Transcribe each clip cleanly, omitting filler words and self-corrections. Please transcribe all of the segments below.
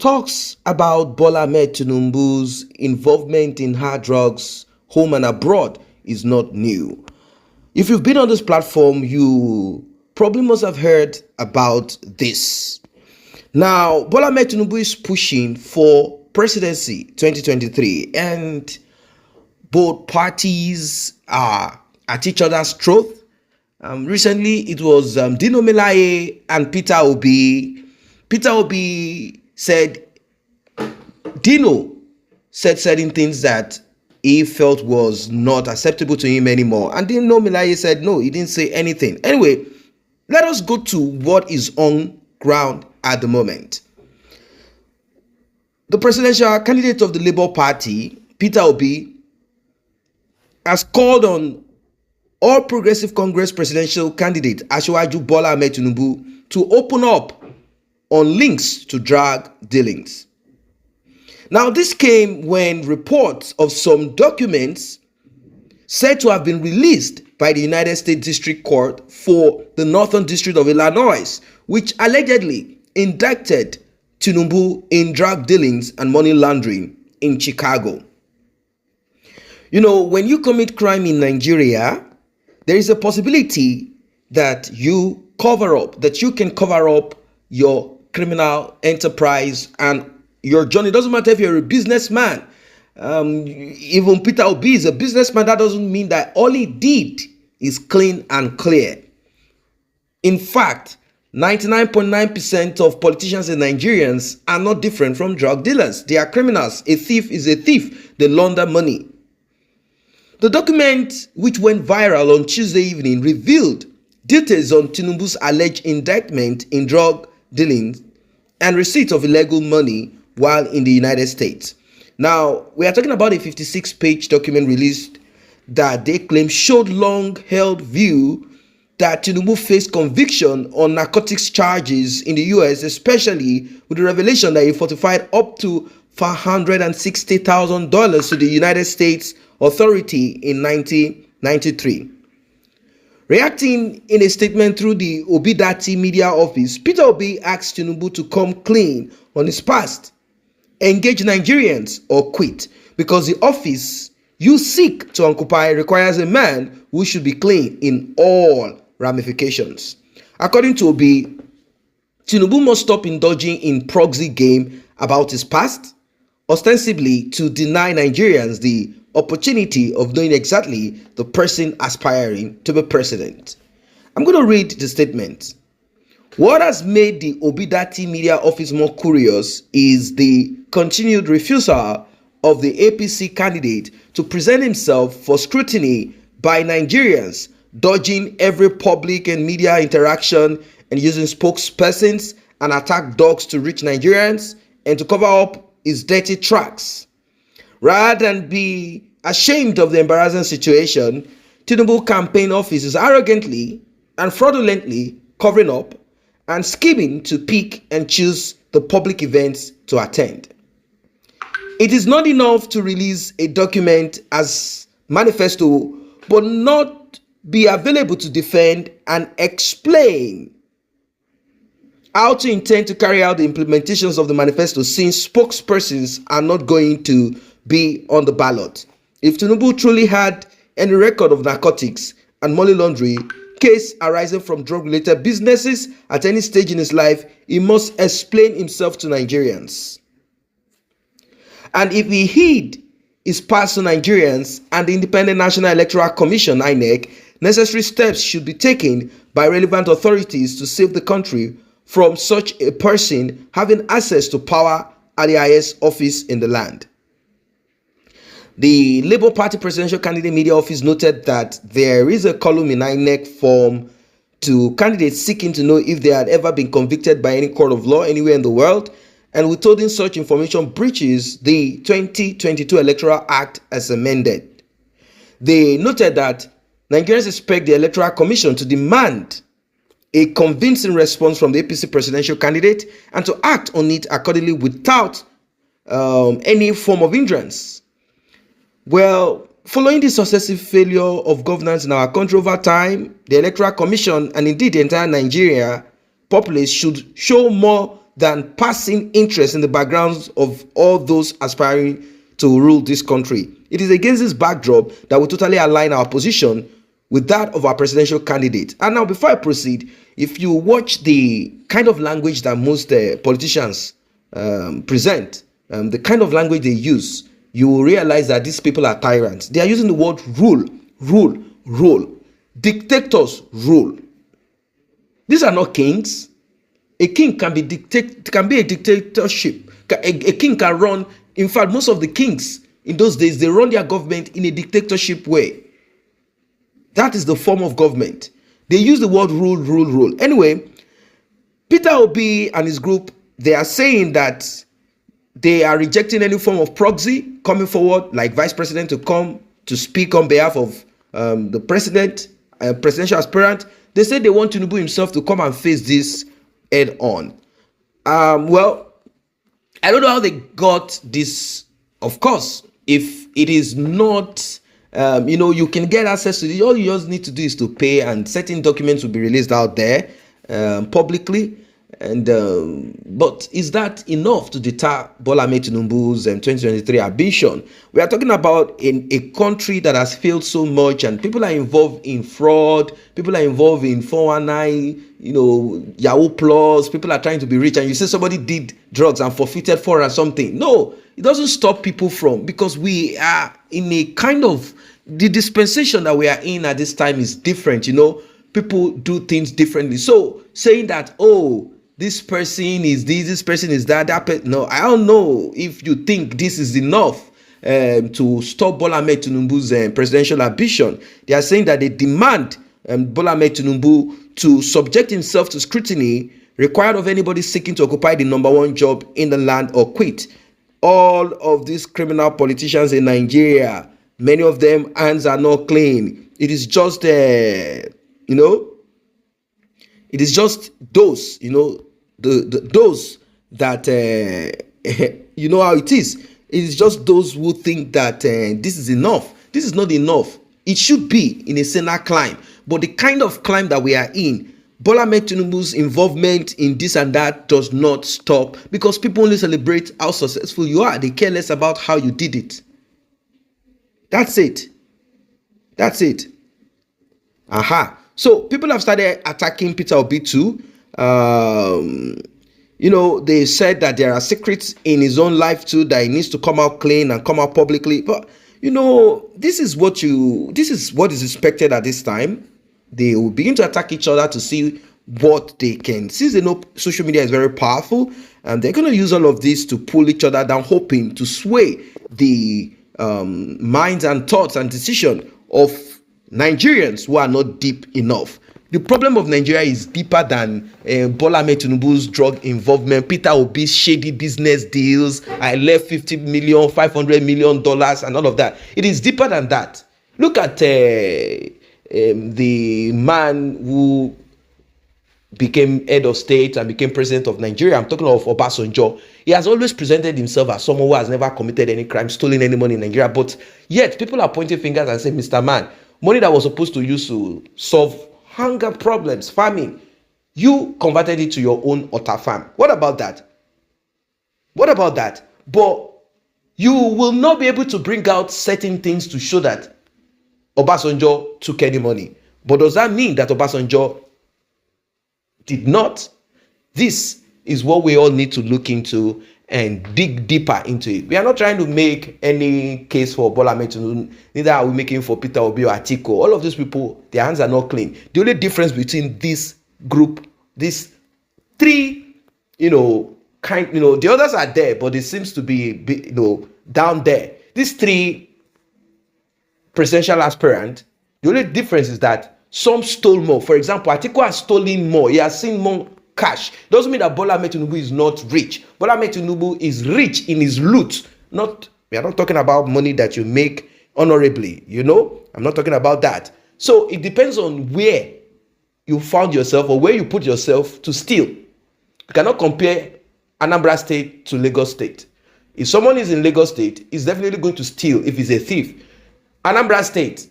Talks about Bola Ahmed Tinubu's involvement in hard drugs, home and abroad, is not new. If you've been on this platform, you probably must have heard about this. Now, Bola Ahmed Tinubu is pushing for presidency 2023, and both parties are at each other's throat. Recently, it was Dino Melaye and Peter Obi. Peter Obi said Dino said certain things that he felt was not acceptable to him anymore. And Dino Melaye said no, he didn't say anything. Anyway, let us go to what is on ground at the moment. The presidential candidate of the Labour Party, Peter Obi, has called on All Progressive Congress presidential candidate Asiwaju Bola Ahmed Tinubu to open up on links to drug dealings. Now, this came when reports of some documents said to have been released by the United States District Court for the Northern District of Illinois, which allegedly indicted Tinubu in drug dealings and money laundering in Chicago. You know, when you commit crime in Nigeria, there is a possibility that you can cover up your criminal enterprise and your journey. It doesn't matter if you're a businessman. Even Peter Obi is a businessman. That doesn't mean that all he did is clean and clear. In fact, 99.9% of politicians and Nigerians are not different from drug dealers. They are criminals. A thief is a thief. They launder money. The document, which went viral on Tuesday evening, revealed details on Tinubu's alleged indictment in drug dealing and receipt of illegal money while in the United States. Now, we are talking about a 56-page document released that they claim showed long-held view that Tinubu faced conviction on narcotics charges in the US, especially with the revelation that he fortified up to $460,000 to the United States authority in 1993. Reacting in a statement through the Obidati media office, Peter Obi asked Tinubu to come clean on his past, engage Nigerians or quit, because the office you seek to occupy requires a man who should be clean in all ramifications. According to Obi, Tinubu must stop indulging in proxy game about his past, ostensibly to deny Nigerians the opportunity of knowing exactly the person aspiring to be president. I'm going to read the statement. What has made the Obidati media office more curious is the continued refusal of the APC candidate to present himself for scrutiny by Nigerians, dodging every public and media interaction and using spokespersons and attack dogs to reach Nigerians and to cover up his dirty tracks. Rather than be ashamed of the embarrassing situation, Tinubu campaign office is arrogantly and fraudulently covering up and scheming to pick and choose the public events to attend. It is not enough to release a document as manifesto, but not be available to defend and explain how to intend to carry out the implementations of the manifesto, since spokespersons are not going to be on the ballot. If Tinubu truly had any record of narcotics and money laundering case arising from drug-related businesses at any stage in his life, he must explain himself to Nigerians. And if he hid his past to Nigerians and the Independent National Electoral Commission, INEC, necessary steps should be taken by relevant authorities to save the country from such a person having access to power at the highest office in the land. The Labour Party presidential candidate media office noted that there is a column in INEC form to candidates seeking to know if they had ever been convicted by any court of law anywhere in the world, and withholding such information breaches the 2022 Electoral Act as amended. They noted that Nigerians expect the Electoral Commission to demand a convincing response from the APC presidential candidate and to act on it accordingly without any form of hindrance. Well, following the successive failure of governance in our country over time, the Electoral Commission and indeed the entire Nigeria populace should show more than passing interest in the backgrounds of all those aspiring to rule this country. It is against this backdrop that we totally align our position with that of our presidential candidate. And now, before I proceed, if you watch the kind of language that most politicians present, the kind of language they use, you will realize that these people are tyrants. They are using the word rule, rule, rule. Dictators rule. These are not kings. A king can be a dictatorship. A king can run. In fact, most of the kings in those days, they run their government in a dictatorship way. That is the form of government. They use the word rule, rule, rule. Anyway, Peter Obi and his group, they are saying that they are rejecting any form of proxy coming forward, like vice president to come to speak on behalf of the president, presidential aspirant. They said they want Tinubu himself to come and face this head on. Well, I don't know how they got this. Of course, if it is not, you can get access to it. All you just need to do is to pay, and certain documents will be released out there publicly. And but is that enough to deter Bola Ahmed Tinubu's 2023 ambition? We are talking about a country that has failed so much, and people are involved in fraud, people are involved in 419, Yahoo Plus, people are trying to be rich, and you say somebody did drugs and forfeited for or something. No, it doesn't stop people from, because we are in a kind of, the dispensation that we are in at this time is different. People do things differently. So saying that, oh, this person is this person is that no, I don't know if you think this is enough to stop Bola Ahmed Tinubu's presidential ambition. They are saying that they demand Bola Ahmed Tinubu to subject himself to scrutiny required of anybody seeking to occupy the number one job in the land or quit. All of these criminal politicians in Nigeria, many of them hands are not clean. It is just it is just those, those that, you know how it is. It is just those who think that this is enough. This is not enough. It should be in a sinner climb. But the kind of climb that we are in, Bola Ahmed Tinubu's involvement in this and that does not stop, because people only celebrate how successful you are. They care less about how you did it. That's it. That's it. Aha. So people have started attacking Peter Obi too. They said that there are secrets in his own life too, that he needs to come out clean and come out publicly. But this is what is expected at this time. They will begin to attack each other to see what they can. Since they know social media is very powerful, and they're going to use all of this to pull each other down, hoping to sway the minds and thoughts and decision of Nigerians who are not deep enough. The problem of Nigeria is deeper than Bola Ahmed Tinubu's drug involvement, Peter Obi's shady business deals. I left $50 million, $500 million, and all of that. It is deeper than that. Look at the man who became head of state and became president of Nigeria. I'm talking of Obasanjo. He has always presented himself as someone who has never committed any crime, stolen any money in Nigeria. But yet, people are pointing fingers and saying, Mr. Man, money that was supposed to use to solve hunger problems, famine, you converted it to your own utter farm. What about that? What about that? But you will not be able to bring out certain things to show that Obasanjo took any money. But does that mean that Obasanjo did not? This is what we all need to look into and dig deeper into it. We are not trying to make any case for Bola Ahmed Tinubu, neither are we making for Peter Obi or Atiku. All of these people, their hands are not clean. The only difference between this group, these three, the others are there, but it seems to be, down there. These three presidential aspirants, the only difference is that some stole more. For example, Atiku has stolen more. He has seen more cash. Doesn't mean that Bola Ahmed Tinubu is not rich. Bola Ahmed Tinubu is rich in his loot. We are not talking about money that you make honorably. I'm not talking about that. So it depends on where you found yourself or where you put yourself to steal. You cannot compare Anambra State to Lagos State. If someone is in Lagos State, he's definitely going to steal if he's a thief. Anambra State,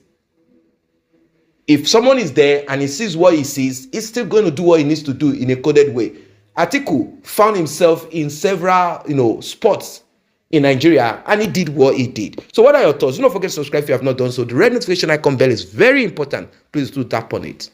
if someone is there and he sees what he sees, he's still going to do what he needs to do in a coded way. Atiku found himself in several, spots in Nigeria, and he did what he did. So what are your thoughts? Do not forget to subscribe if you have not done so. The red notification icon bell is very important. Please do tap on it.